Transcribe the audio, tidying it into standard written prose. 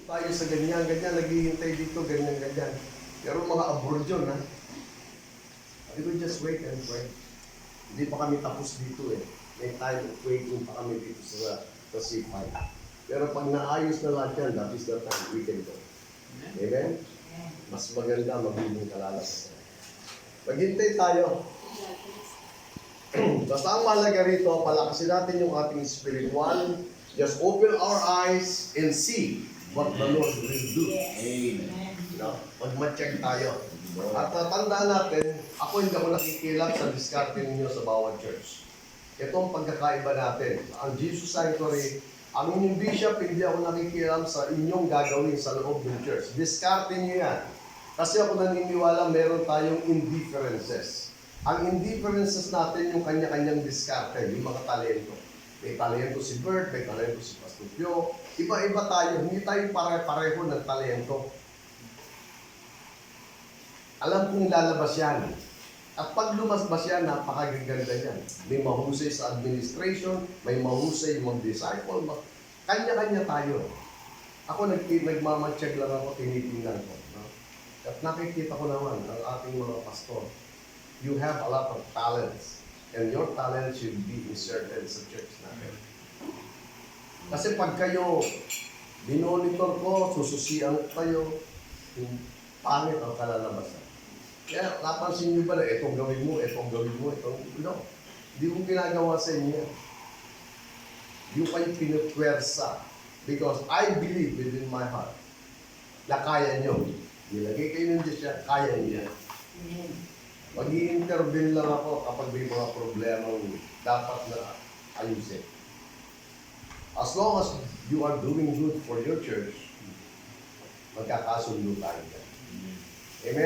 tayo sa ganyan, naghihintay dito, ganyan. Pero mga abroad yun, ha? We will just wait and pray. Hindi pa kami tapos dito eh. May time of waiting pa kami dito sa C5. Pero pag naayos na lahat yan, that is the time we can go. Amen? Mas maganda magiging kalalabasan. Maghintay tayo. Basta ang mahalaga rito, palakasin natin yung ating spiritual. Just open our eyes and see what the Lord will do. Amen. Magmatsyag tayo. At tandaan natin, ako hindi ako nakikilag sa diskarte ninyo sa bawat church. Ito ang pagkakaiba natin. Ang Jesus Sanctuary, ang inyong bishop, hindi ako nakikilam sa inyong gagawin sa loob ng church. Diskarte niyo yan. Kasi ako naniniwala meron tayong indifferences. Ang indifferences natin yung kanya-kanyang diskarte, yung mga talento. May talento si Bert, may talento si Pastor Pio. Iba-iba tayo, hindi tayo pare-pareho ng talento. Alam kong lalabas yan. At pag lumabas yan, napakaganda yan. May mahusay sa administration, may mahusay mag-disciple. Kanya-kanya tayo. Ako nagmamatsyag lang ako, tinitingnan ko. No? At nakikita ko naman ang ating mga pastor. You have a lot of talents. And your talent should be inserted sa church natin. Kasi pag kayo, binonitor ko, sususian ko kayo, pangit ang kalalabasan. Kaya napansin nyo ba na itong gawin mo, itong no. Hindi ko ginagawa sa inyo. Yung kayo pinutwersa. Because I believe within my heart na kaya nyo. Nilagay kayo ng Diyos yan, kaya niya. Mag-i-intervene lang ako kapag may mga problemang dapat na ayusin. As long as you are doing good for your church, magkakasundo tayo dyan.